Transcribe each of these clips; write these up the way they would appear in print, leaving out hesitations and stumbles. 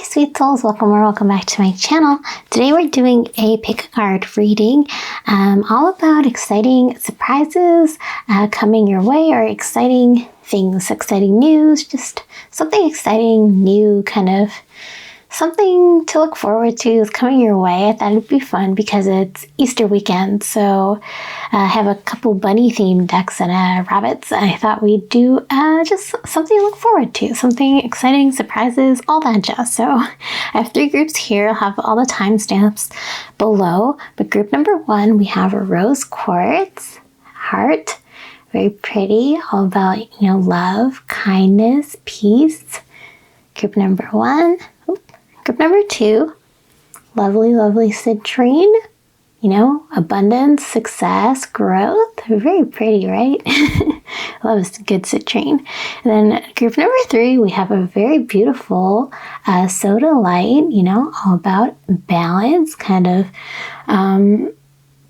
sweet souls, welcome or welcome back to my channel. Today we're doing a pick a card reading all about exciting surprises coming your way, or exciting things, exciting news, just something exciting, new, kind of something to look forward to is coming your way. I thought it'd be fun because it's Easter weekend, so I have a couple bunny themed decks and rabbits. I thought we'd do just something to look forward to, something exciting, surprises, all that jazz. So I have 3 groups here. I'll have all the timestamps below, but group number 1, we have a rose quartz heart, very pretty, all about, love, kindness, peace. Group number 1. Group number 2, lovely citrine, abundance, success, growth. Very pretty, right? Love a good citrine. And then group number 3, we have a very beautiful soda light, all about balance, kind of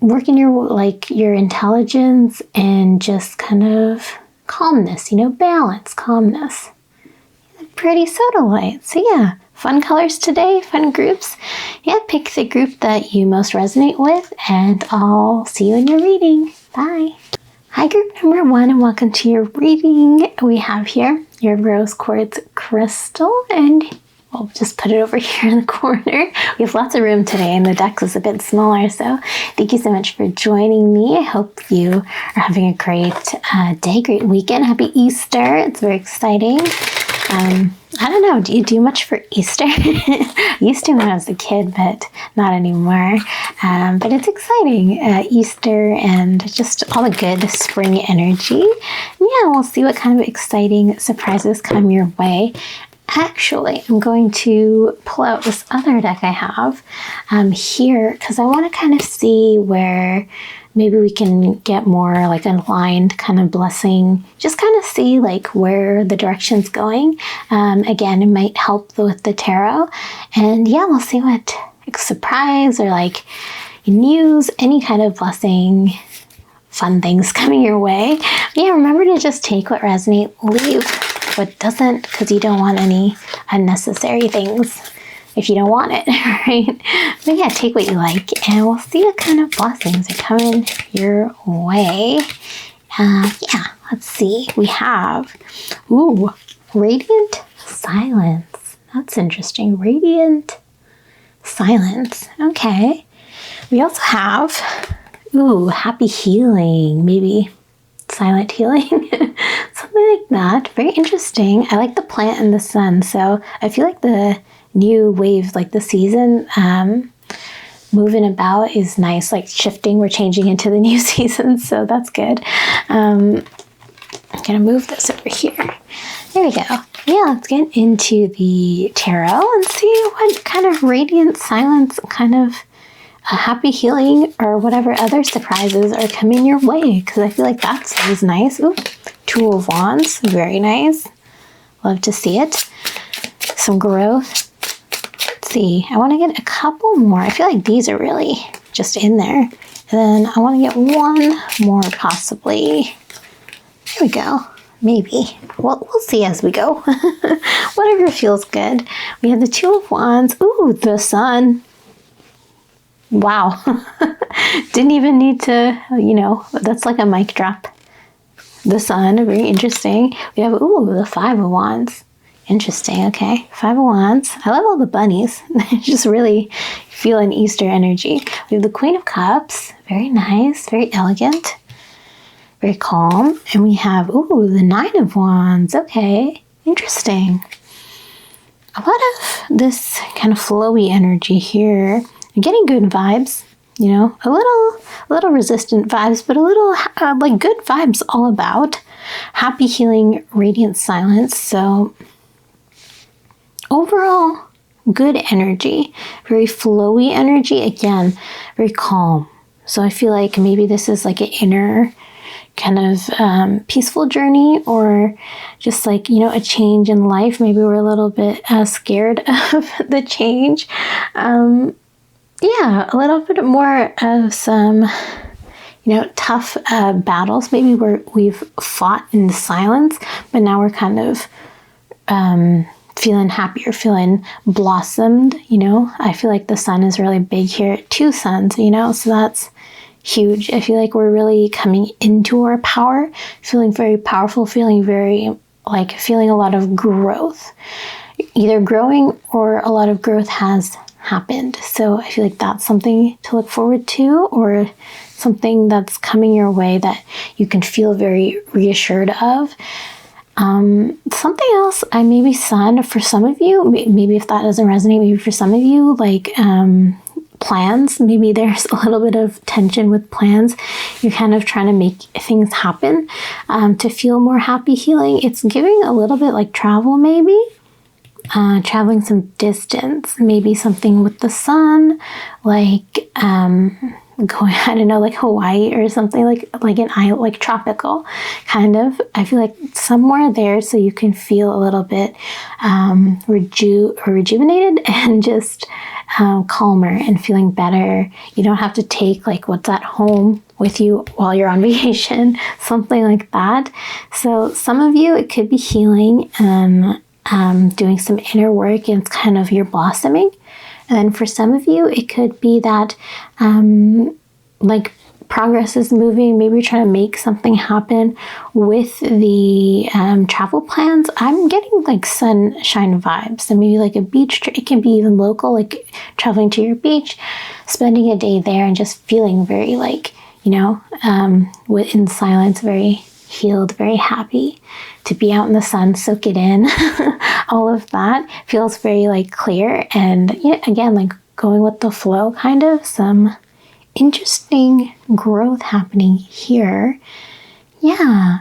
working your intelligence and just kind of calmness, balance, calmness. Pretty soda light. So yeah. Fun colors today, fun groups. Yeah, pick the group that you most resonate with, and I'll see you in your reading. Bye. Hi, group number 1, and welcome to your reading. We have here your rose quartz crystal, and we'll just put it over here in the corner. We have lots of room today, and the deck is a bit smaller, so thank you so much for joining me. I hope you are having a great day, great weekend. Happy Easter. It's very exciting. I don't know, do you do much for Easter? I used to when I was a kid, but not anymore. But it's exciting, Easter and just all the good spring energy. Yeah, we'll see what kind of exciting surprises come your way. Actually, I'm going to pull out this other deck I have here, because I want to kind of see where maybe we can get more like aligned kind of blessing, just kind of see like where the direction's going. Again, it might help with the tarot. And yeah, we'll see what surprise or like news, any kind of blessing, fun things coming your way. But yeah, remember to just take what resonates, leave what doesn't, because you don't want any unnecessary things if you don't want it, right? But yeah, take what you like, and we'll see what kind of blessings are coming your way. Yeah, let's see. We have, radiant silence. That's interesting. Radiant silence. Okay. We also have, happy healing. Maybe silent healing. Something like that. Very interesting. I like the plant and the sun, so I feel like the new wave, like the season moving about is nice, like shifting. We're changing into the new season, so that's good. I'm gonna move this over here. There we go. Yeah, let's get into the tarot and see what kind of radiant silence, kind of a happy healing, or whatever other surprises are coming your way, because I feel like that's always nice. Ooh, 2 of Wands, very nice. Love to see it. Some growth. See, I want to get a couple more. I feel like these are really just in there. And then I want to get one more possibly. There we go. Maybe. Well, we'll see as we go. Whatever feels good. We have the 2 of Wands. Ooh, the sun. Wow. Didn't even need to, that's like a mic drop. The sun, very interesting. We have, the 5 of Wands. Interesting. Okay. 5 of Wands. I love all the bunnies. Just really feel an Easter energy. We have the Queen of Cups. Very nice. Very elegant. Very calm. And we have, the 9 of Wands. Okay. Interesting. A lot of this kind of flowy energy here. I'm getting good vibes. A little resistant vibes, but a little like good vibes all about. Happy healing, radiant silence. So overall, good energy, very flowy energy. Again, very calm. So I feel like maybe this is like an inner kind of peaceful journey, or just like, a change in life. Maybe we're a little bit scared of the change. Yeah, a little bit more of some, tough battles. Maybe we've fought in silence, but now we're kind of feeling happy or feeling blossomed, I feel like the sun is really big here, 2 suns, so that's huge. I feel like we're really coming into our power, feeling very powerful, feeling a lot of growth, either growing or a lot of growth has happened. So I feel like that's something to look forward to, or something that's coming your way that you can feel very reassured of. Something else, maybe sun for some of you, maybe if that doesn't resonate, maybe for some of you, like plans, maybe there's a little bit of tension with plans. You're kind of trying to make things happen to feel more happy, healing. It's giving a little bit like travel, maybe. Traveling some distance, maybe something with the sun, like going, I don't know, like Hawaii or something, like an island, like tropical kind of. I feel like somewhere there, so you can feel a little bit rejuvenated and just calmer and feeling better. You don't have to take like what's at home with you while you're on vacation, something like that. So some of you, it could be healing and doing some inner work, and it's kind of your blossoming. And then for some of you, it could be that like progress is moving. Maybe you're trying to make something happen with the travel plans. I'm getting like sunshine vibes. So maybe like a beach trip. It can be even local, like traveling to your beach, spending a day there and just feeling very like, in silence, very healed, very happy to be out in the sun, soak it in. All of that feels very like clear, and again, like going with the flow, kind of some interesting growth happening here. Yeah.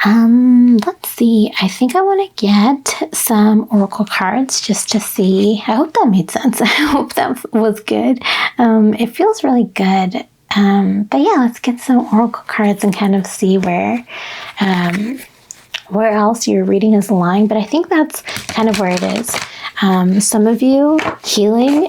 Let's see. I think I want to get some oracle cards just to see. I hope that made sense. I hope that was good. It feels really good. But yeah, let's get some oracle cards and kind of see where else your reading is lying. But I think that's kind of where it is. Some of you healing,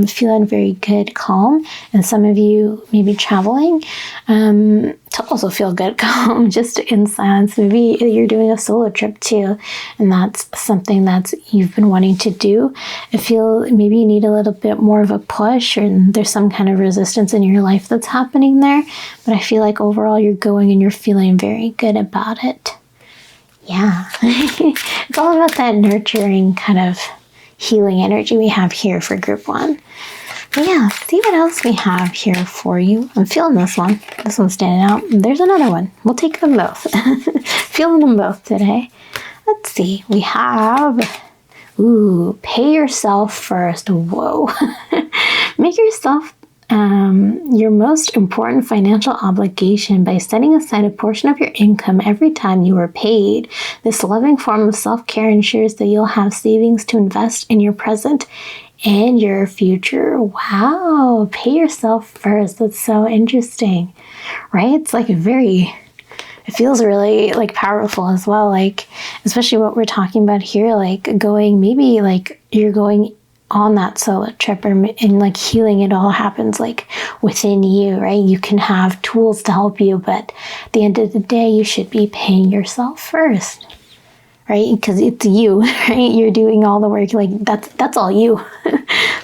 feeling very good, calm, and some of you maybe traveling to also feel good, calm, just in silence. Maybe you're doing a solo trip too, and that's something that you've been wanting to do. I feel maybe you need a little bit more of a push, or there's some kind of resistance in your life that's happening there. But I feel like overall you're going and you're feeling very good about it. Yeah, it's all about that nurturing kind of healing energy we have here for group 1. But yeah, see what else we have here for you. I'm feeling this one. This one's standing out. There's another one. We'll take them both. Feeling them both today. Let's see. We have, pay yourself first. Whoa. Make yourself your most important financial obligation by setting aside a portion of your income every time you are paid. This loving form of self-care ensures that you'll have savings to invest in your present and your future. Wow, pay yourself first. That's so interesting, right? It's like it feels really like powerful as well. Like, especially what we're talking about here, like going, maybe like you're going on that solo trip, and like healing, it all happens like within you, right? You can have tools to help you, but at the end of the day, you should be paying yourself first, right? Because it's you, right? You're doing all the work, like that's all you.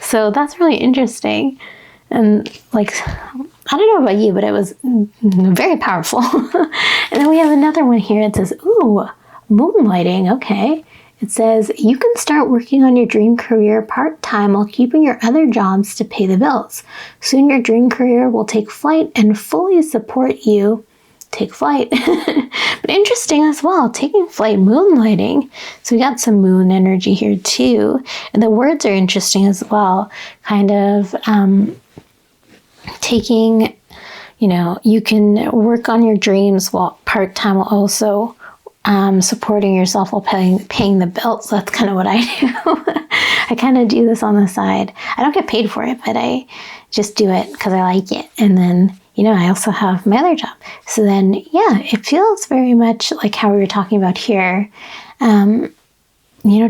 So that's really interesting. And like, I don't know about you, but it was very powerful. And then we have another one here. It says, moonlighting. Okay. It says, you can start working on your dream career part-time while keeping your other jobs to pay the bills. Soon your dream career will take flight and fully support you. Take flight. But interesting as well, taking flight, moonlighting. So we got some moon energy here too. And the words are interesting as well. Kind of taking, you can work on your dreams while part-time while also supporting yourself while paying the bills. That's kind of what I do. I kind of do this on the side. I don't get paid for it, but I just do it because I like it. And then, I also have my other job. So then, yeah, it feels very much like how we were talking about here.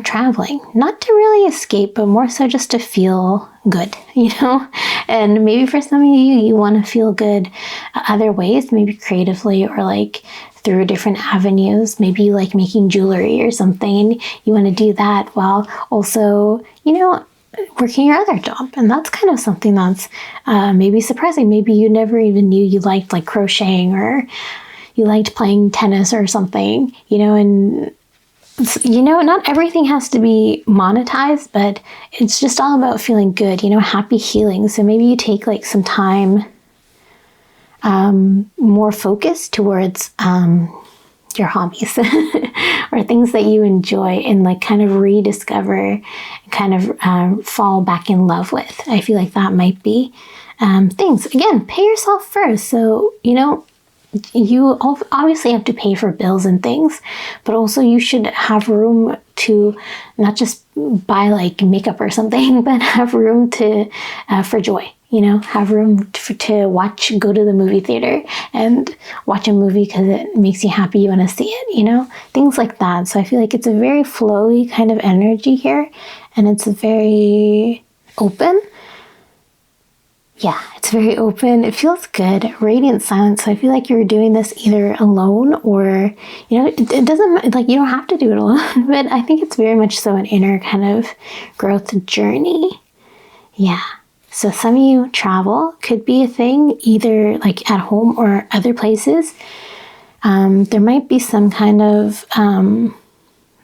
Traveling, not to really escape, but more so just to feel good, and maybe for some of you, you want to feel good other ways, maybe creatively or like through different avenues. Maybe you like making jewelry or something, and you want to do that while also, working your other job. And that's kind of something that's maybe surprising. Maybe you never even knew you liked like crocheting, or you liked playing tennis or something, and not everything has to be monetized, but it's just all about feeling good, happy healing. So maybe you take like some time more focused towards your hobbies or things that you enjoy, and like kind of rediscover, kind of fall back in love with. I feel like that might be things. Again, pay yourself first. So, you obviously have to pay for bills and things, but also you should have room to not just buy like makeup or something, but have room to for joy. Have room to go to the movie theater and watch a movie because it makes you happy, you want to see it, things like that. So I feel like it's a very flowy kind of energy here, and it's very open. Yeah, it's very open. It feels good. Radiant silence. So I feel like you're doing this either alone or, it doesn't, like, you don't have to do it alone, but I think it's very much so an inner kind of growth journey. Yeah. So some of you travel, could be a thing, either like at home or other places. There might be some kind of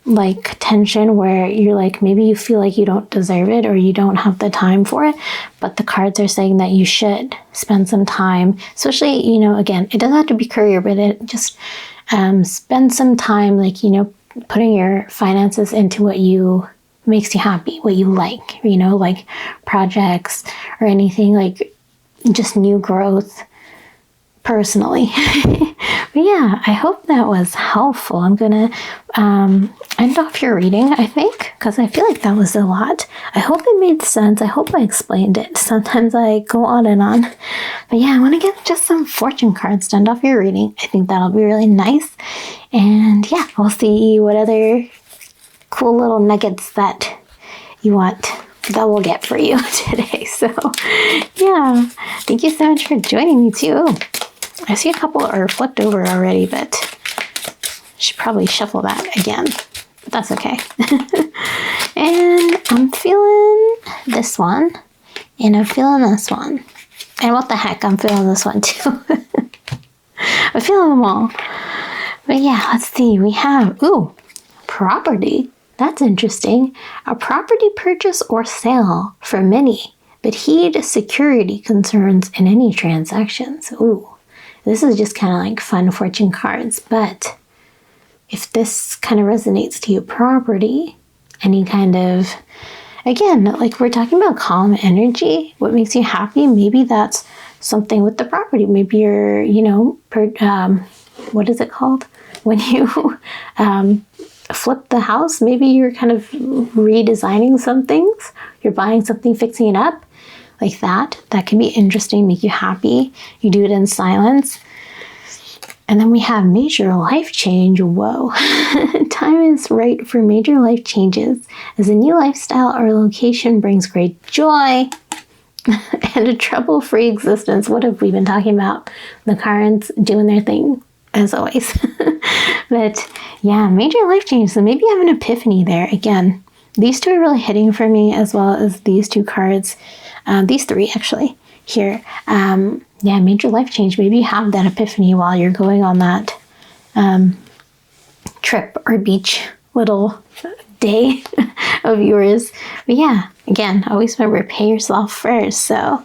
like tension where you're like, maybe you feel like you don't deserve it or you don't have the time for it, but the cards are saying that you should spend some time, especially, again, it doesn't have to be career, but it just spend some time, like, putting your finances into what makes you happy, what you like, like projects or anything, like just new growth personally. But yeah, I hope that was helpful. I'm gonna end off your reading, I think, because I feel like that was a lot. I hope it made sense. I hope I explained it. Sometimes I go on and on. But yeah, I want to get just some fortune cards to end off your reading. I think that'll be really nice. And yeah, we'll see what other cool little nuggets that you want that we'll get for you today. So yeah, thank you so much for joining me too. I see a couple are flipped over already, but I should probably shuffle that again, but that's okay. And I'm feeling this one, and I'm feeling this one, and what the heck, I'm feeling this one too. I'm feeling them all. But yeah, let's see. We have, property. That's interesting. A property purchase or sale for many, but heed security concerns in any transactions. Ooh, this is just kind of like fun fortune cards. But if this kind of resonates to you, property, any kind of, again, like we're talking about calm energy, what makes you happy, maybe that's something with the property. Maybe you're, what is it called? When you flip the house, maybe you're kind of redesigning some things. You're buying something, fixing it up like that. That can be interesting, make you happy. You do it in silence. And then we have major life change. Whoa. Time is right for major life changes as a new lifestyle or location brings great joy and a trouble-free existence. What have we been talking about? The cards doing their thing, as always. But yeah, major life change. So maybe you have an epiphany there. Again, these two are really hitting for me, as well as these two cards. These three actually here. Yeah, major life change. Maybe you have that epiphany while you're going on that trip or beach little day of yours. But yeah, again, always remember, pay yourself first. So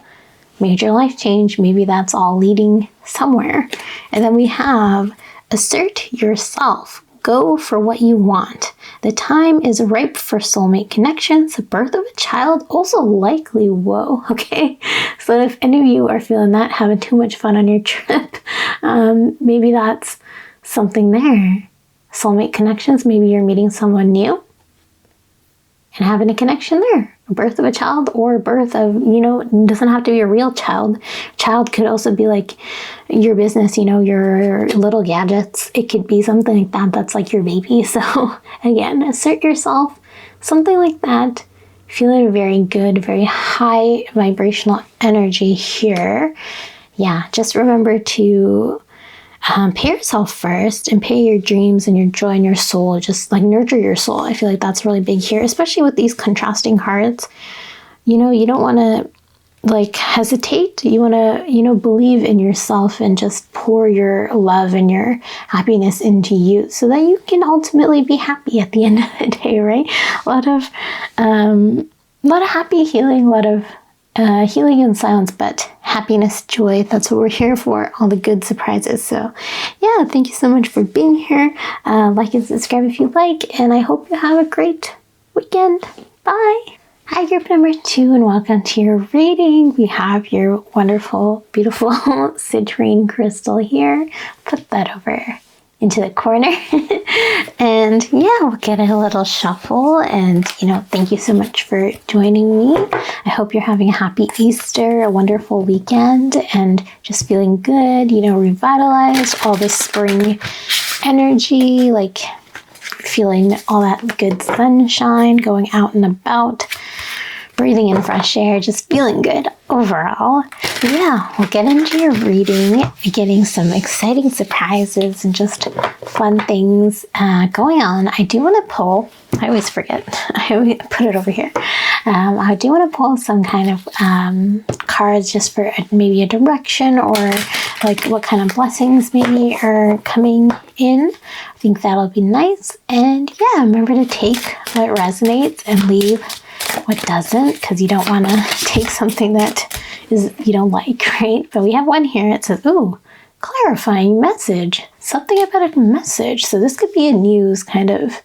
major life change, maybe that's all leading somewhere. And then we have assert yourself. Go for what you want. The time is ripe for soulmate connections. The birth of a child also likely. Whoa, okay. So if any of you are feeling that, having too much fun on your trip, maybe that's something there. Soulmate connections, maybe you're meeting someone new and having a connection there. A birth of a child or a birth of, it doesn't have to be a real child. Child could also be like your business, your little gadgets. It could be something like that. That's like your baby. So again, assert yourself, something like that. Feeling very good, very high vibrational energy here. Yeah, just remember to pay yourself first and pay your dreams and your joy and your soul. Just like nurture your soul. I feel like that's really big here, especially with these contrasting cards. You know, you don't want to like hesitate. You want to, you know, believe in yourself and just pour your love and your happiness into you so that you can ultimately be happy at the end of the day, right? A lot of happy healing, a lot of healing in silence, but happiness, joy, that's what we're here for, all the good surprises. So yeah, thank you so much for being here. Like and subscribe if you like, and I hope you have a great weekend. Bye. Hi, group number 2, and welcome to your reading. We have your wonderful, beautiful citrine crystal here. Put that over into the corner. And yeah, we'll get a little shuffle. And, you know, thank you so much for joining me. I hope you're having a happy Easter, a wonderful weekend, and just feeling good, you know, revitalized, all the spring energy, like feeling all that good sunshine, going out and about, breathing in fresh air, just feeling good overall. Yeah, we'll get into your reading, getting some exciting surprises and just fun things going on. I do want to pull, I always forget, I always put it over here. I do want to pull some kind of cards just for maybe a direction or like what kind of blessings maybe are coming in. I think that'll be nice. And yeah, remember to take what resonates and leave what doesn't, because you don't want to take something that is you don't like, right? But we have one here. It says, ooh, clarifying message. Something about a message. So this could be a news kind of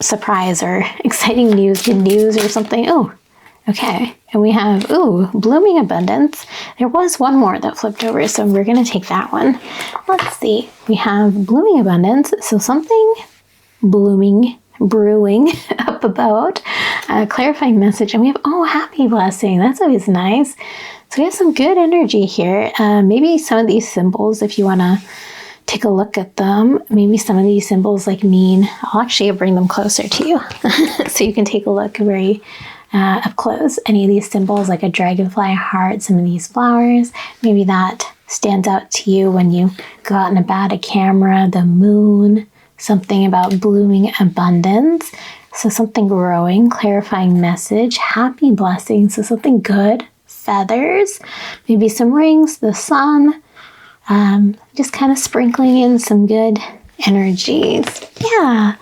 surprise or exciting news, good news or something. Oh, okay. And we have, ooh, blooming abundance. There was one more that flipped over, so we're going to take that one. Let's see. We have blooming abundance. So something blooming, brewing up about, clarifying message. And we have, oh, happy blessing. That's always nice. So we have some good energy here. Maybe some of these symbols, if you want to take a look at them, maybe some of these symbols like mean, I'll actually bring them closer to you so you can take a look very up close. Any of these symbols like a dragonfly heart, some of these flowers, maybe that stands out to you when you go out and about, a camera, the moon, something about blooming abundance. So something growing, clarifying message, happy blessing. So something good, feathers, maybe some rings, the sun, just kind of sprinkling in some good energies. Yeah,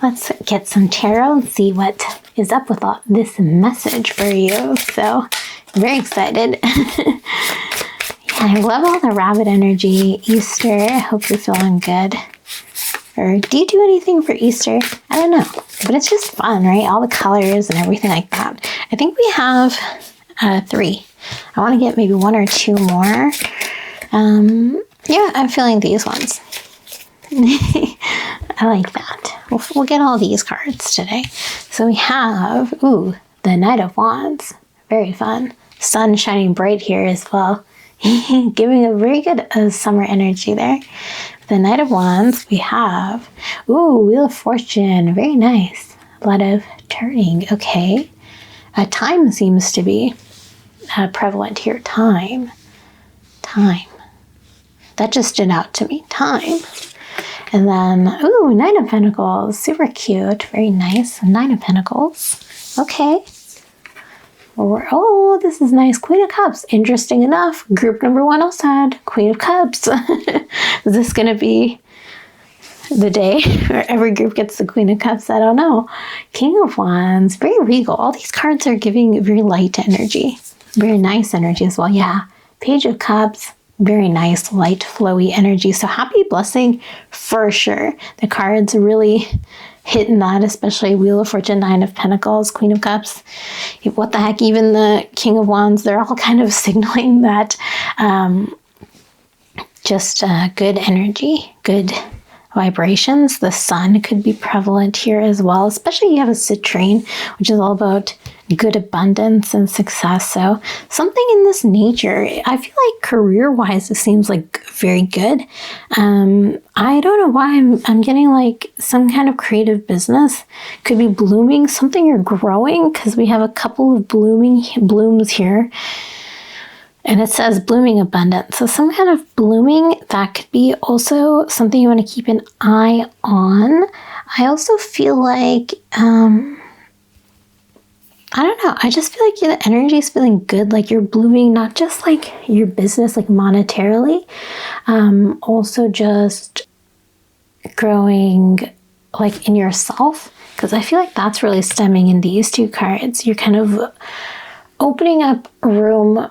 let's get some tarot and see what is up with all this message for you. So I'm very excited. Yeah, I love all the rabbit energy. Easter, I hope you're feeling good. Or do you do anything for Easter? I don't know, but it's just fun, right? All the colors and everything like that. I think we have 3. I want to get maybe 1 or 2 more. Yeah, I'm feeling these ones. I like that. We'll get all these cards today. So we have, ooh, the Knight of Wands. Very fun. Sun shining bright here as well. Giving a very good summer energy there. The Knight of Wands, we have, ooh, Wheel of Fortune. Very nice. A lot of turning. Okay. Time seems to be prevalent here. Time. That just stood out to me. Time. And then, ooh, Nine of Pentacles. Super cute. Very nice. 9 of Pentacles. Okay. Oh, this is nice. Queen of Cups. Interesting enough. Group number 1 also had Queen of Cups. Is this going to be the day where every group gets the Queen of Cups? I don't know. King of Wands. Very regal. All these cards are giving very light energy. Very nice energy as well. Yeah. Page of Cups. Very nice, light, flowy energy. So happy blessing for sure. The cards really hitting that, especially Wheel of Fortune, 9 of Pentacles, Queen of Cups. What the heck, even the King of Wands, they're all kind of signaling that just good energy, good vibrations. The sun could be prevalent here as well, especially you have a citrine, which is all about good abundance and success. So something in this nature. I feel like career-wise, it seems like very good. I don't know why I'm getting like some kind of creative business. Could be blooming, something you're growing, because we have a couple of blooms here. And it says blooming abundance. So some kind of blooming, that could be also something you want to keep an eye on. I also feel like, I don't know. I just feel like the energy is feeling good. Like you're blooming, not just like your business, like monetarily, also just growing like in yourself. Because I feel like that's really stemming in these two cards. You're kind of opening up room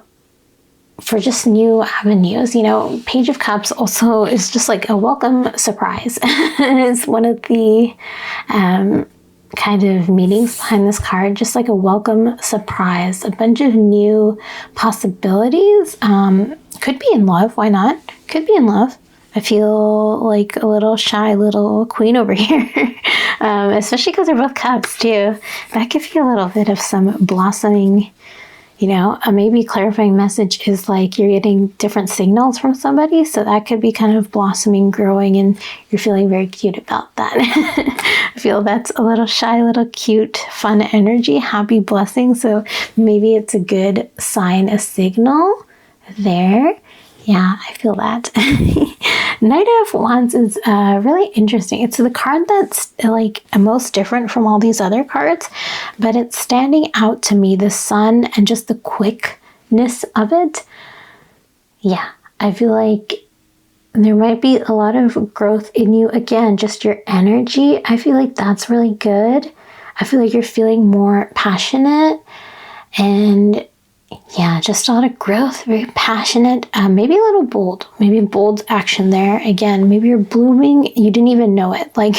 for just new avenues. You know, Page of Cups also is just like a welcome surprise. It's one of the kind of meanings behind this card, just like a welcome surprise, a bunch of new possibilities. Could be in love, why not? Could be in love. I feel like a little shy little queen over here, especially because they're both cups too. That could be a little bit of some blossoming. You know, maybe clarifying message is like you're getting different signals from somebody. So that could be kind of blossoming, growing, and you're feeling very cute about that. I feel that's a little shy, little cute, fun energy, happy blessing. So maybe it's a good sign, a signal there. Yeah, I feel that. Knight of Wands is really interesting. It's the card that's like most different from all these other cards, but it's standing out to me, the sun and just the quickness of it. Yeah, I feel like there might be a lot of growth in you. Again, just your energy. I feel like that's really good. I feel like you're feeling more passionate and yeah, just a lot of growth, very passionate, maybe a little bold, maybe bold action there. Again, maybe you're blooming, you didn't even know it. Like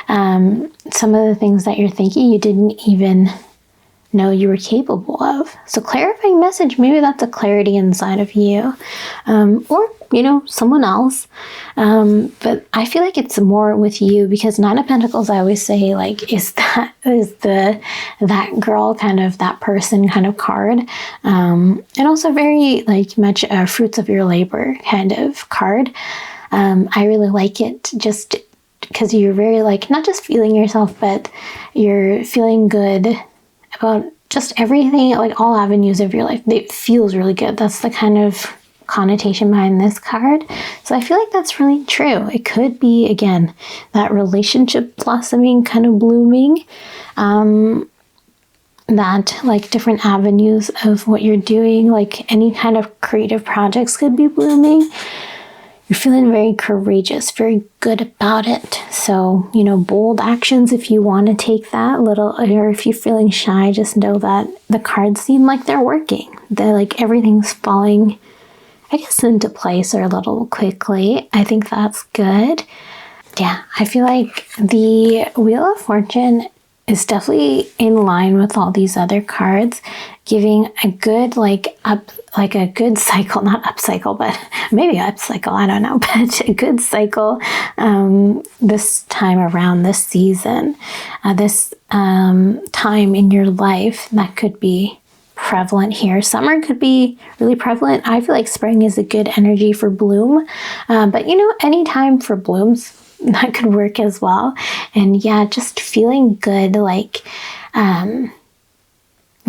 some of the things that you're thinking, you didn't even know you were capable of. So clarifying message, maybe that's a clarity inside of you, or, you know, someone else. But I feel like it's more with you because Nine of Pentacles, I always say, like, is that girl kind of, that person kind of card. And also very like much fruits of your labor kind of card. I really like it just because you're very like, not just feeling yourself, but you're feeling good about just everything, like all avenues of your life. It feels really good. That's the kind of connotation behind this card. So I feel like that's really true. It could be, again, that relationship blossoming, kind of blooming, that like different avenues of what you're doing, like any kind of creative projects could be blooming. You're feeling very courageous, very good about it. So, you know, bold actions if you want to take that little, or if you're feeling shy, just know that the cards seem like they're working. They're like everything's falling, I guess, into place or a little quickly. I think that's good. Yeah, I feel like the Wheel of Fortune is definitely in line with all these other cards, giving a good a good cycle, not upcycle, but maybe upcycle, I don't know, but a good cycle this time around, this season, this time in your life that could be prevalent here. Summer could be really prevalent. I feel like spring is a good energy for bloom, but you know, any time for blooms, that could work as well. And yeah, just feeling good, like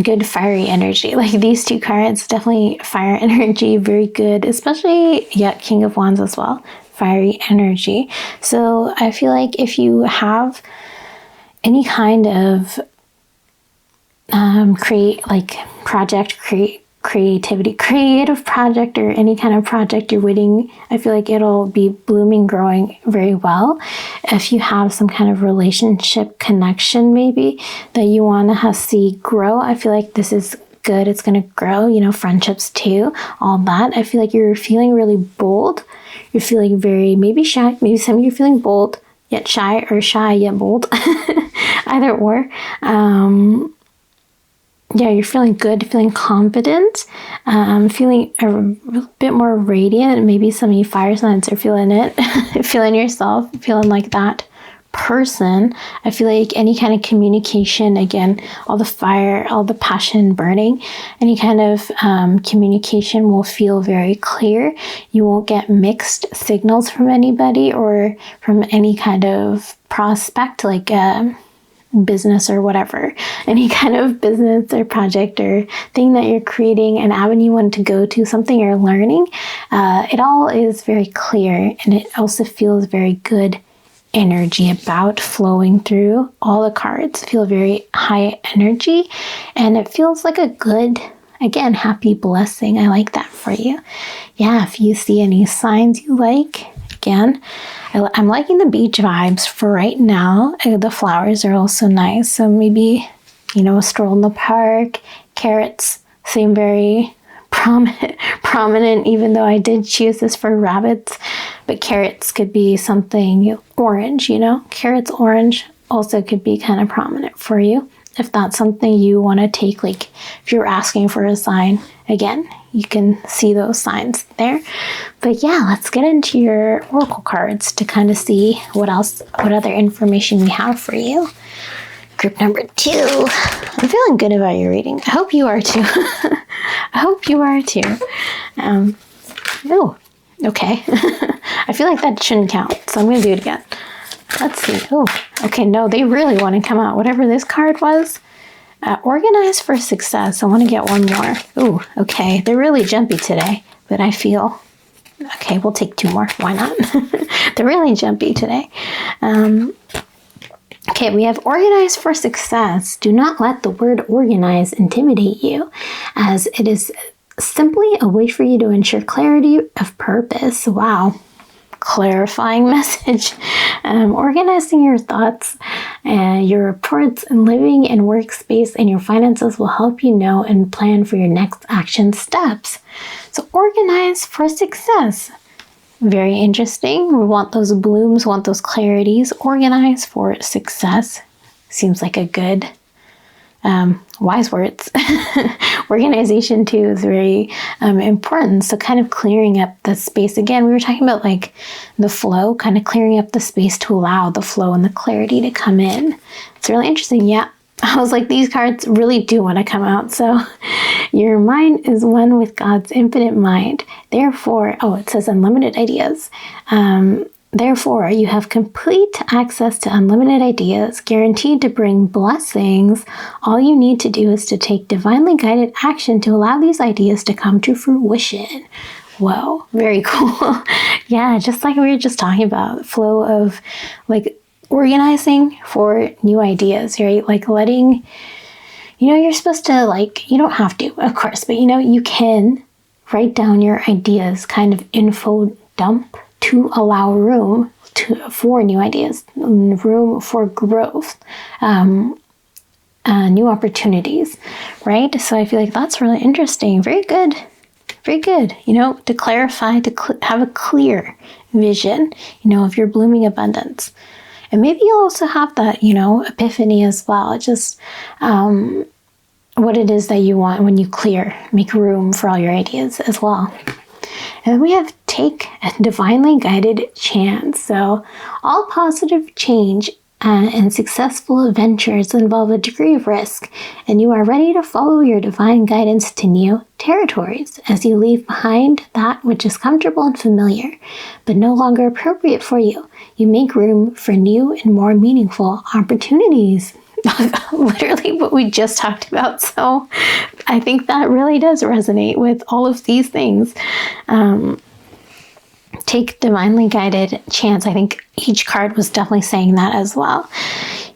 good fiery energy. Like these two cards, definitely fire energy, very good, especially, yeah, King of Wands as well, fiery energy. So I feel like if you have any kind of creative project or any kind of project you're waiting, I feel like it'll be blooming, growing very well. If you have some kind of relationship connection maybe that you want to see grow, I feel like this is good. It's going to grow, you know, friendships too, all that. I feel like you're feeling really bold. You're feeling very maybe shy. Maybe some of you are feeling bold yet shy, or shy yet bold. Either or. Yeah, you're feeling good, feeling confident, feeling a bit more radiant. Maybe some of you fire signs are feeling it, feeling yourself, feeling like that person. I feel like any kind of communication, again, all the fire, all the passion burning, any kind of communication will feel very clear. You won't get mixed signals from anybody or from any kind of prospect, like business or whatever, any kind of business or project or thing that you're creating, an avenue you want to go to, something you're learning, it all is very clear, and it also feels very good energy about flowing through. All the cards feel very high energy, and it feels like a good, again, happy blessing. I like that for you. Yeah, if you see any signs you like, again, I'm liking the beach vibes for right now. The flowers are also nice. So maybe, a stroll in the park. Carrots seem very prominent, even though I did choose this for rabbits. But carrots could be something orange, Carrots, orange also could be kind of prominent for you. If that's something you want to take, like if you're asking for a sign, again, you can see those signs there. But yeah, let's get into your oracle cards to kind of see what other information we have for you. Group number 2. I'm feeling good about your reading. I hope you are too. I hope you are too. Oh, okay. I feel like that shouldn't count, so I'm going to do it again. Let's see. Oh, okay. No, they really want to come out. Whatever this card was. Organize for success. I want to get one more. Oh, okay. They're really jumpy today, but I feel... Okay, we'll take 2 more. Why not? They're really jumpy today. Okay, we have organize for success. Do not let the word organize intimidate you, as it is simply a way for you to ensure clarity of purpose. Wow. Clarifying message. Organizing your thoughts and your reports and living and workspace and your finances will help you know and plan for your next action steps. So organize for success. Very interesting. We want those blooms, want those clarities. Organize for success. Seems like a good wise words. Organization too is very important. So kind of clearing up the space. Again, we were talking about like the flow, kind of clearing up the space to allow the flow and the clarity to come in. It's really interesting. Yeah. I was like, these cards really do want to come out. So your mind is one with God's infinite mind. Therefore, it says unlimited ideas. Therefore, you have complete access to unlimited ideas, guaranteed to bring blessings. All you need to do is to take divinely guided action to allow these ideas to come to fruition. Whoa, very cool. Yeah, just like we were just talking about, flow of like organizing for new ideas, right? Like letting, you're supposed to you don't have to, of course, but you can write down your ideas, kind of info dump, to allow room for new ideas, room for growth, new opportunities, right? So I feel like that's really interesting. Very good. Very good. To clarify, to have a clear vision, of your blooming abundance. And maybe you'll also have that, epiphany as well. Just what it is that you want when you make room for all your ideas as well. And then we have take a divinely guided chance. So all positive change and successful ventures involve a degree of risk, and you are ready to follow your divine guidance to new territories as you leave behind that which is comfortable and familiar, but no longer appropriate for you. You make room for new and more meaningful opportunities. Literally what we just talked about. So I think that really does resonate with all of these things. Take divinely guided chance. I think each card was definitely saying that as well.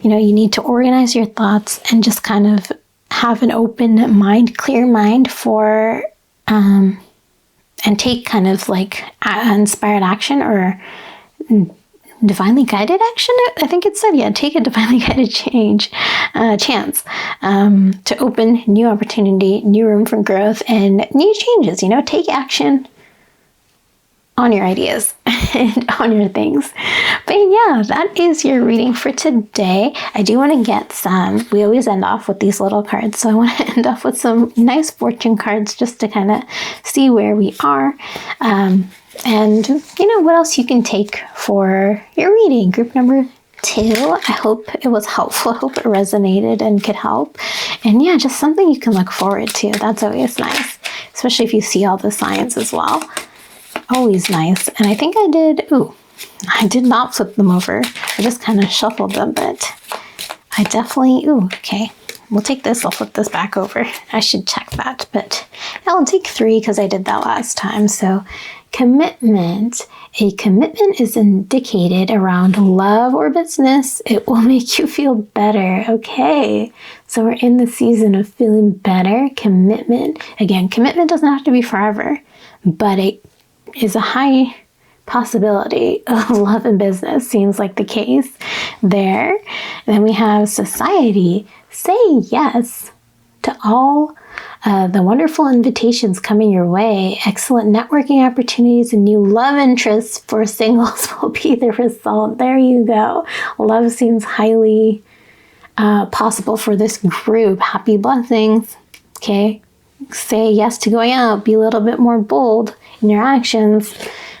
You need to organize your thoughts and just kind of have an open mind, clear mind for, and take kind of like inspired action or divinely guided action. I think it said, take a divinely guided chance to open new opportunity, new room for growth, and new changes. Take action on your ideas and on your things. But yeah, that is your reading for today. I do want to get some, we always end off with these little cards, so I want to end off with some nice fortune cards just to kind of see where we are. And what else you can take for your reading. Group number 2. I hope it was helpful. I hope it resonated and could help. And yeah, just something you can look forward to. That's always nice, especially if you see all the signs as well. Always nice. And I think I did not flip them over. I just kind of shuffled them, but I definitely, ooh, okay. We'll take this, I'll flip this back over. I should check that, but I'll take 3 because I did that last time. So commitment. A commitment is indicated around love or business. It will make you feel better. Okay, so we're in the season of feeling better. Commitment. Again, commitment doesn't have to be forever, but it is a high possibility of love and business. Seems like the case there. Then we have society. Say yes to all the wonderful invitations coming your way. Excellent networking opportunities and new love interests for singles will be the result. There you go. Love seems highly possible for this group. Happy blessings. Okay. Say yes to going out. Be a little bit more bold in your actions.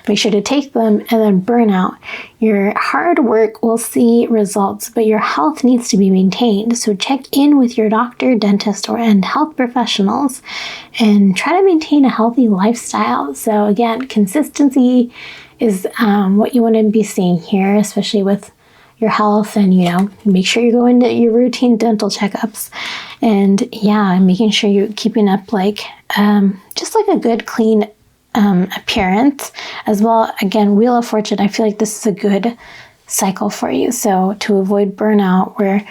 Make sure to take them. And then burnout. Your hard work will see results, but your health needs to be maintained. So check in with your doctor, dentist, and health professionals and try to maintain a healthy lifestyle. So again, consistency is what you want to be seeing here, especially with your health, and make sure you go into your routine dental checkups, and making sure you're keeping up just like a good clean appearance as well. Again, Wheel of Fortune, I feel like this is a good cycle for you. So to avoid burnout, we're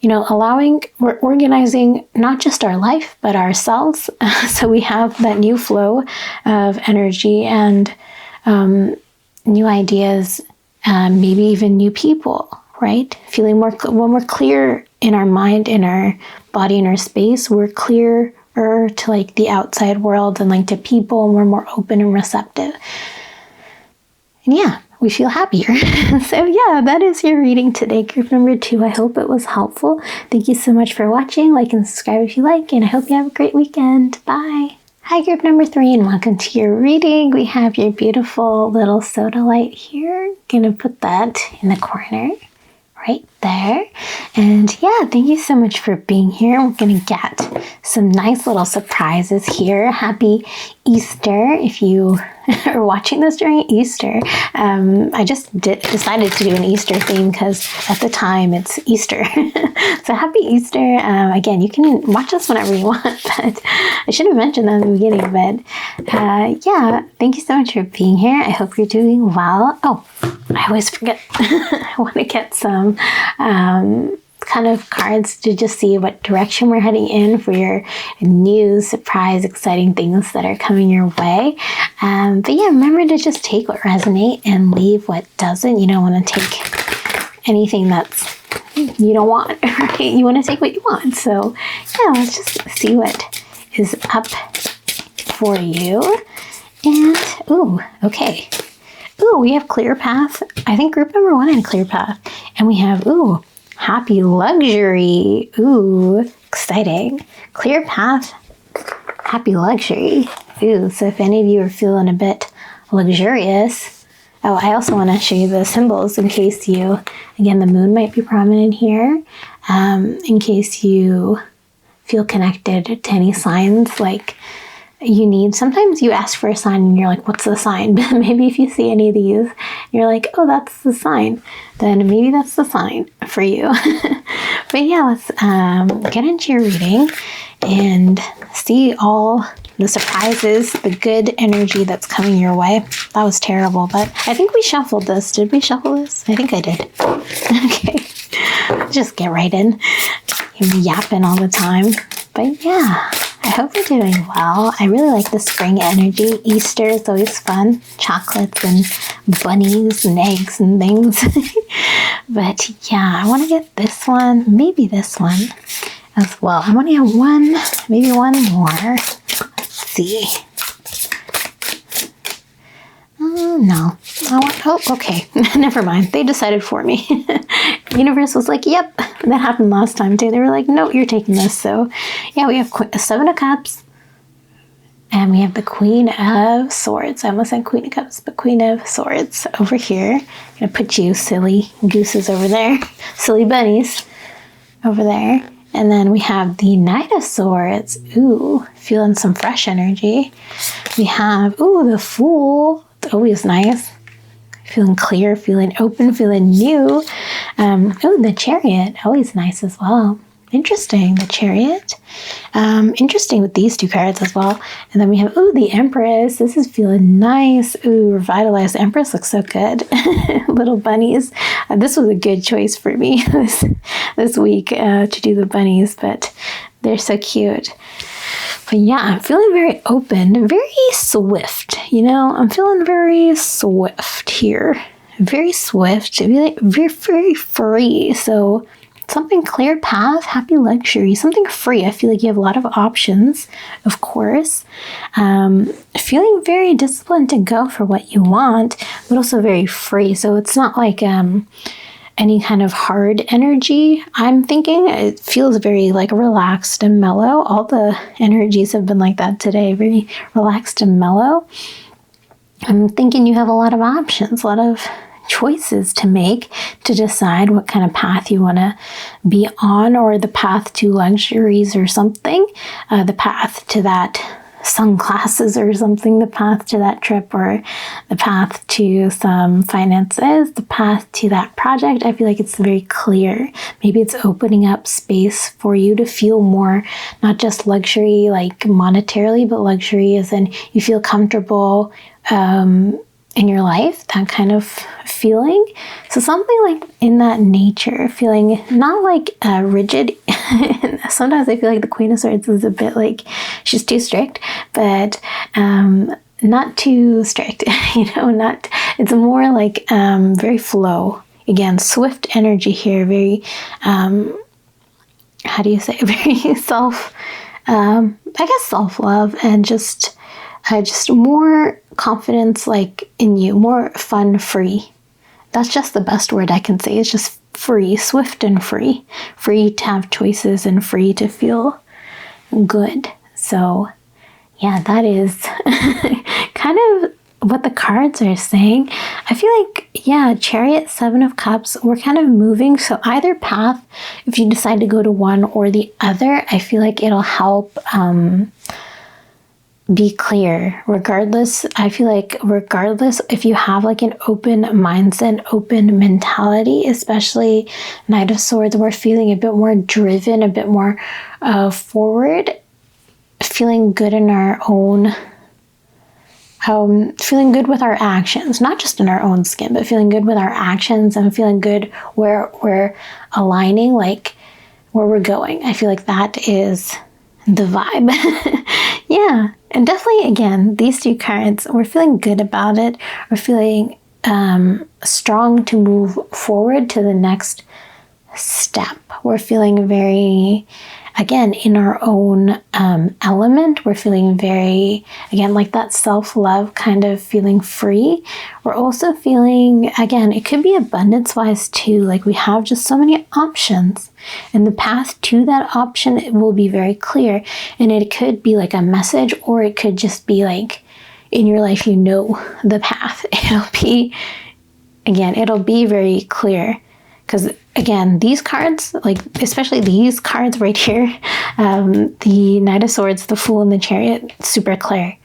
we're organizing not just our life but ourselves so we have that new flow of energy and new ideas, maybe even new people, right? Feeling more, when we're clear in our mind, in our body, in our space, we're clearer to the outside world and to people, and we're more open and receptive. And we feel happier. So that is your reading today, group number 2. I hope it was helpful. Thank you so much for watching. Like and subscribe if you like, and I hope you have a great weekend. Bye. Hi, group number 3, and welcome to your reading. We have your beautiful little soda light here. Gonna put that in the corner right there. And thank you so much for being here. We're gonna get some nice little surprises here. Happy Easter if you are watching this during Easter. I just decided to do an Easter theme because at the time it's Easter. So happy Easter. Again, you can watch this whenever you want, but I should have mentioned that in the beginning. But thank you so much for being here. I hope you're doing well. Oh, I always forget. I want to get some kind of cards to just see what direction we're heading in for your new surprise exciting things that are coming your way. But remember to just take what resonates and leave what doesn't. You don't want to take anything that's you don't want, right? You want to take what you want. So let's just see what is up for you. And okay. We have Clear Path. I think group number 1 had Clear Path. And we have Happy Luxury. Exciting. Clear Path, Happy Luxury. So if any of you are feeling a bit luxurious. I also want to show you the symbols in case again, the moon might be prominent here. In case you feel connected to any signs you need. Sometimes you ask for a sign and you're like, what's the sign? But maybe if you see any of these, you're like, oh, that's the sign. Then maybe that's the sign for you. But let's get into your reading and see all the surprises, the good energy that's coming your way. That was terrible, but I think we shuffled this. Did we shuffle this? I think I did. Okay. Just get right in. You're yapping all the time. But I hope you're doing well. I really like the spring energy. Easter is always fun. Chocolates and bunnies and eggs and things. But I want to get this one, maybe this one as well. I want to have maybe one more. Let's see. No. Okay. Never mind. They decided for me. Universe was like, yep, that happened last time too. They were like, no, you're taking this. So we have 7 of Cups and we have the Queen of Swords. I almost said Queen of Cups, but Queen of Swords over here. I'm going to put you silly gooses over there, silly bunnies over there. And then we have the Knight of Swords. Feeling some fresh energy. We have, the Fool. It's always nice. feeling clear, feeling open, feeling new. Oh, the Chariot, always nice as well. Interesting, the Chariot. Interesting with these two cards as well. And then we have, oh, the Empress. This is feeling nice. Ooh, revitalized. Empress looks so good. Little bunnies. This was a good choice for me this week to do the bunnies, but they're so cute. But yeah, I'm feeling very open, very swift. I'm feeling very swift here. Very swift, very, very free. So something clear path, happy luxury, something free. I feel like you have a lot of options, of course. Feeling very disciplined to go for what you want, but also very free. So it's not like any kind of hard energy. I'm thinking it feels very like relaxed and mellow. All the energies have been like that today, very relaxed and mellow. I'm thinking you have a lot of options, a lot of choices to make to decide what kind of path you want to be on, or the path to luxuries or something, the path to that sunglasses or something, the path to that trip, or the path to some finances, the path to that project. I feel like it's very clear. Maybe it's opening up space for you to feel more, not just luxury like monetarily, but luxury as in you feel comfortable in your life, that kind of feeling. So something like in that nature, feeling not like rigid. Sometimes I feel like the Queen of Swords is a bit like she's too strict, but not too strict. Not. It's more like very flow. Again, swift energy here. Very how do you say? Very I guess self-love, and just more confidence, like in you, more fun, free. That's just the best word I can say. It's just free, swift and free to have choices and free to feel good. So yeah, that is kind of what the cards are saying. I feel like, yeah, Chariot, Seven of Cups, we're kind of moving. So either path, if you decide to go to one or the other, I feel like it'll help be clear. Regardless, I feel like regardless if you have like an open mindset, open mentality, especially Knight of Swords, we're feeling a bit more driven, a bit more forward, feeling good in our own, feeling good with our actions, not just in our own skin, but feeling good with our actions and feeling good where we're aligning, like where we're going. I feel like that is the vibe. Yeah, and definitely, again, these two cards, we're feeling good about it. We're feeling strong to move forward to the next step. We're feeling very, again, in our own element. We're feeling very, again, like that self-love, kind of feeling free. We're also feeling, again, it could be abundance-wise too. Like we have just so many options. And the path to that option, it will be very clear. And it could be like a message, or it could just be like in your life, the path. It'll be very clear. Because again, these cards, like especially these cards right here, the Knight of Swords, the Fool, and the Chariot, super clear.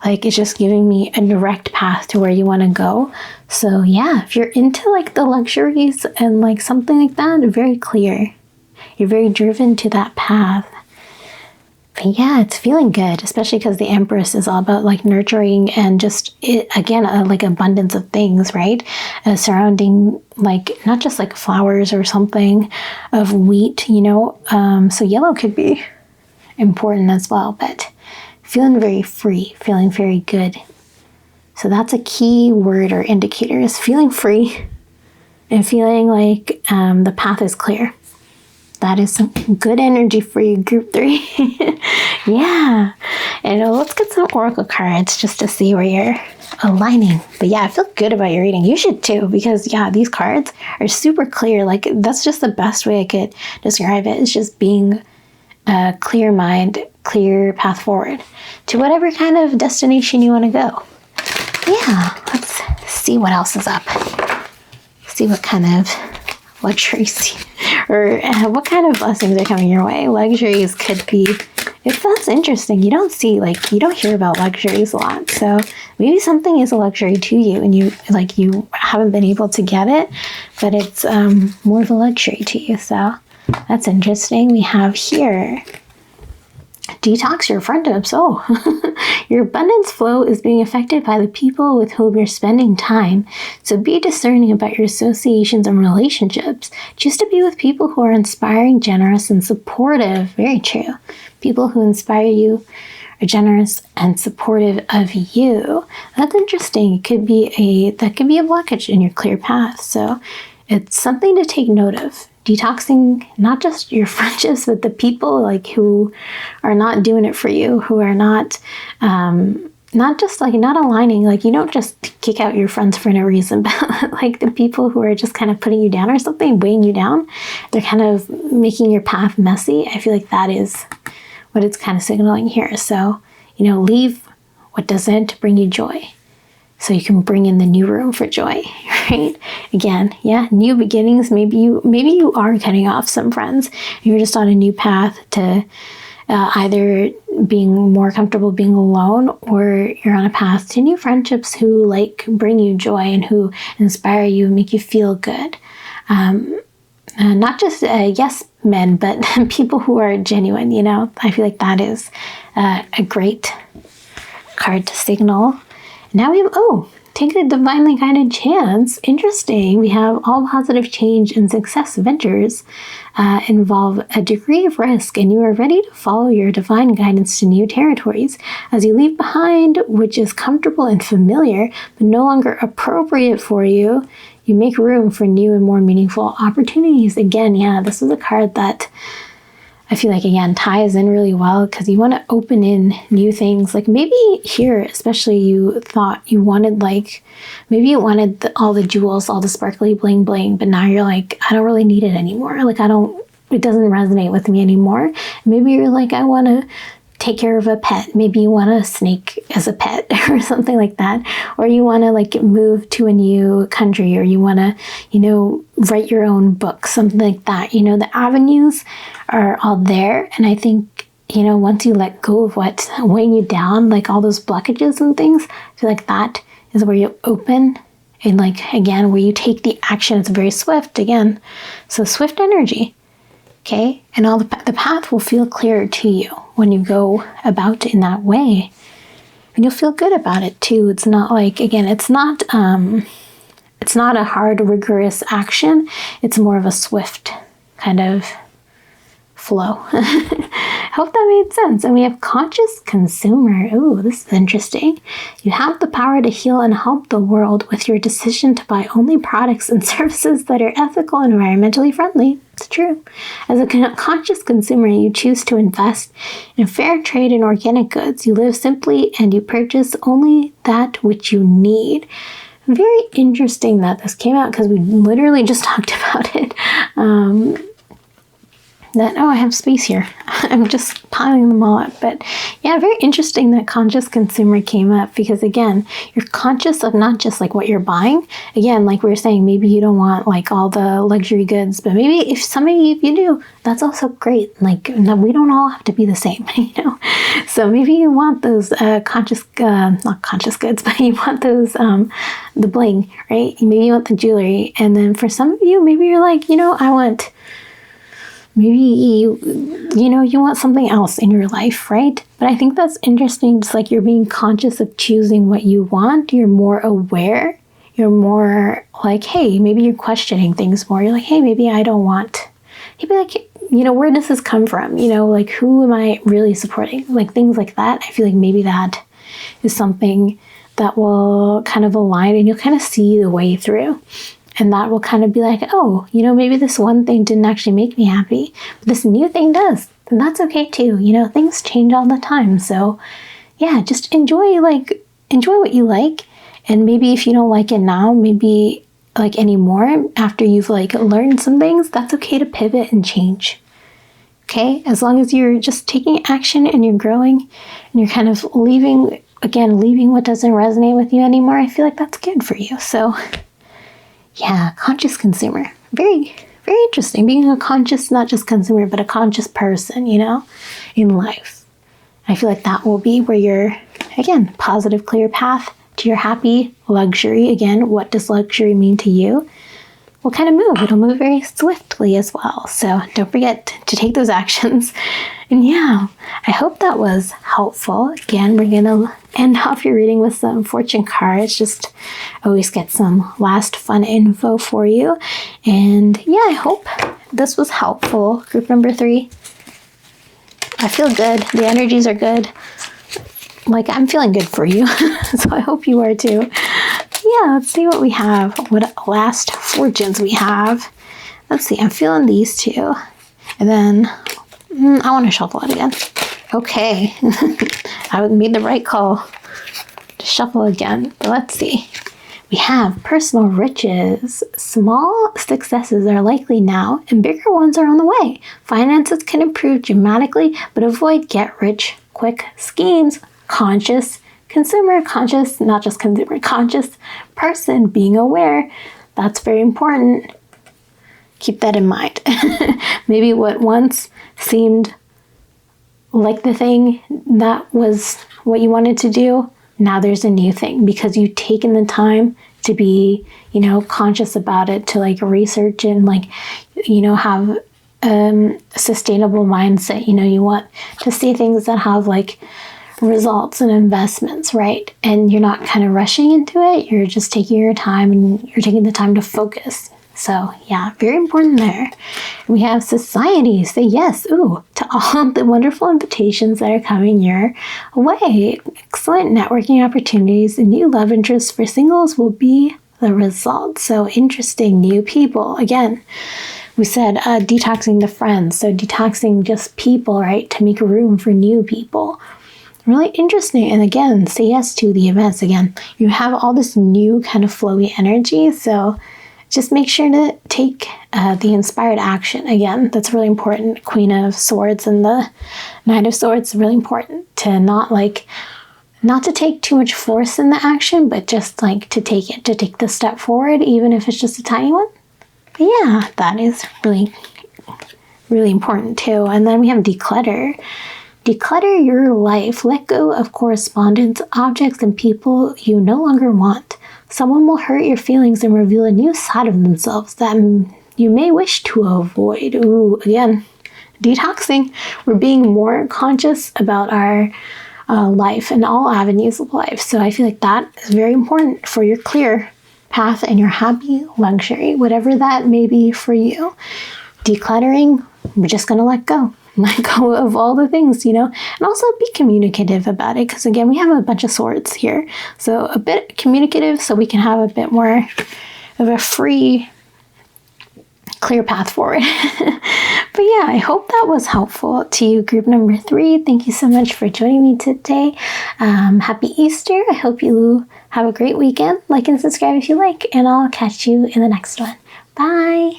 Like it's just giving me a direct path to where you want to go. So yeah, if you're into like the luxuries and like something like that, very clear. You're very driven to that path. But yeah, it's feeling good, especially because the Empress is all about like nurturing and just, like abundance of things, right? Surrounding like, not just like flowers or something of wheat, so yellow could be important as well, but feeling very free, feeling very good. So that's a key word or indicator, is feeling free and feeling like the path is clear. That is some good energy for you, group 3. Yeah. And let's get some oracle cards just to see where you're aligning. But yeah, I feel good about your reading. You should too, because yeah, these cards are super clear. Like that's just the best way I could describe it. It's just being a clear mind, clear path forward to whatever kind of destination you want to go. Yeah, let's see what else is up. See what kind of luxuries or what kind of blessings are coming your way. Luxuries could be That's interesting. You don't see, like, you don't hear about luxuries a lot. So maybe something is a luxury to you and you haven't been able to get it, but it's more of a luxury to you. So that's interesting. We have here, detox your friendships. Oh, your abundance flow is being affected by the people with whom you're spending time. So be discerning about your associations and relationships. Choose to be with people who are inspiring, generous, and supportive. Very true. People who inspire you are generous and supportive of you. That's interesting. That could be a blockage in your clear path. So it's something to take note of. Detoxing not just your friendships, but the people like who are not doing it for you, who are not just like not aligning. Like, you don't just kick out your friends for no reason, but like the people who are just kind of putting you down or something, weighing you down, they're kind of making your path messy. I feel like that is what it's kind of signaling here. So, leave what doesn't bring you joy, so you can bring in the new room for joy, right? Again, yeah, new beginnings. Maybe you are cutting off some friends. You're just on a new path to either being more comfortable being alone, or you're on a path to new friendships who like bring you joy and who inspire you and make you feel good. Not just yes men, but people who are genuine. I feel like that is a great card to signal. Now we have, take a divinely guided chance. Interesting. We have all positive change and success ventures involve a degree of risk, and you are ready to follow your divine guidance to new territories. As you leave behind which is comfortable and familiar, but no longer appropriate for you, you make room for new and more meaningful opportunities. Again, yeah, this is a card that I feel like, again, ties in really well because you want to open in new things. Like maybe here, especially you thought you wanted all the jewels, all the sparkly bling bling, but now you're like, I don't really need it anymore. Like it doesn't resonate with me anymore. Maybe you're like, I want to take care of a pet. Maybe you want a snake as a pet or something like that. Or you want to like move to a new country, or you want to, write your own book, something like that. The avenues are all there. And I think, once you let go of what's weighing you down, like all those blockages and things, I feel like that is where you open and like, again, where you take the action. It's very swift again. So swift energy. Okay, and all the path will feel clearer to you when you go about in that way, and you'll feel good about it too. It's not like, again, it's not a hard, rigorous action. It's more of a swift kind of flow. Hope that made sense. And we have conscious consumer. Ooh, this is interesting. You have the power to heal and help the world with your decision to buy only products and services that are ethical and environmentally friendly. It's true. As a conscious consumer, you choose to invest in fair trade and organic goods. You live simply and you purchase only that which you need. Very interesting that this came out because we literally just talked about it. I have space here. I'm just piling them all up. But yeah, very interesting that conscious consumer came up because, again, you're conscious of not just like what you're buying. Again, like we were saying, maybe you don't want like all the luxury goods, but maybe if you do, that's also great. Like, no, we don't all have to be the same, So maybe you want those not conscious goods, but you want those, the bling, right? Maybe you want the jewelry. And then for some of you, maybe you're like, maybe you want something else in your life, right? But I think that's interesting. Just like you're being conscious of choosing what you want. You're more aware. You're more like, hey, maybe you're questioning things more. You're like, hey, maybe I don't want. You'd be like, where does this come from? Like, who am I really supporting? Like things like that. I feel like maybe that is something that will kind of align and you'll kind of see the way through. And that will kind of be like, oh, maybe this one thing didn't actually make me happy, but this new thing does. And that's okay too. Things change all the time. So yeah, just enjoy what you like. And maybe if you don't like it now, maybe like anymore, after you've like learned some things, that's okay to pivot and change. Okay. As long as you're just taking action and you're growing and you're kind of leaving what doesn't resonate with you anymore, I feel like that's good for you. So yeah, conscious consumer. Very, very interesting. Being a conscious, not just consumer, but a conscious person, in life. I feel like that will be where you're, again, positive, clear path to your happy luxury. Again, what does luxury mean to you? Will kind of move. It'll move very swiftly as well. So don't forget to take those actions. And yeah, I hope that was helpful. Again, we're going to end off your reading with some fortune cards. Just always get some last fun info for you. And yeah, I hope this was helpful. Group number 3. I feel good. The energies are good. Like, I'm feeling good for you. So I hope you are too. Yeah, let's see what we have. What last fortunes we have. Let's see. I'm feeling these two. And then I want to shuffle it again. Okay. I made the right call to shuffle again. But let's see. We have personal riches. Small successes are likely now, and bigger ones are on the way. Finances can improve dramatically, but avoid get-rich-quick schemes. Conscious, consumer conscious, not just consumer conscious person, being aware. That's very important. Keep that in mind. Maybe what once seemed like the thing that was what you wanted to do, now there's a new thing because you've taken the time to be, conscious about it, to like research and have a sustainable mindset. You want to see things that have like results and investments, right? And you're not kind of rushing into it. You're just taking your time and you're taking the time to focus. So yeah, very important there. We have society. Say yes, to all the wonderful invitations that are coming your way. Excellent networking opportunities and new love interests for singles will be the result. So interesting new people. Again, we said detoxing the friends. So detoxing just people, right? To make room for new people. Really interesting. And again, say yes to the events. Again, you have all this new kind of flowy energy. So just make sure to take the inspired action. Again, that's really important. Queen of Swords and the Knight of Swords, really important to not to take too much force in the action, but just like to take the step forward, even if it's just a tiny one. But yeah, that is really, really important too. And then we have declutter. Declutter your life. Let go of correspondence, objects, and people you no longer want. Someone will hurt your feelings and reveal a new side of themselves that you may wish to avoid. Ooh, again, detoxing. We're being more conscious about our life and all avenues of life. So I feel like that is very important for your clear path and your happy luxury, whatever that may be for you. Decluttering, we're just going to let go. Let go of all the things, and also be communicative about it. Because again, we have a bunch of swords here. So a bit communicative so we can have a bit more of a free, clear path forward. But yeah, I hope that was helpful to you, group number 3. Thank you so much for joining me today. Happy Easter. I hope you have a great weekend. Like and subscribe if you like, and I'll catch you in the next one. Bye.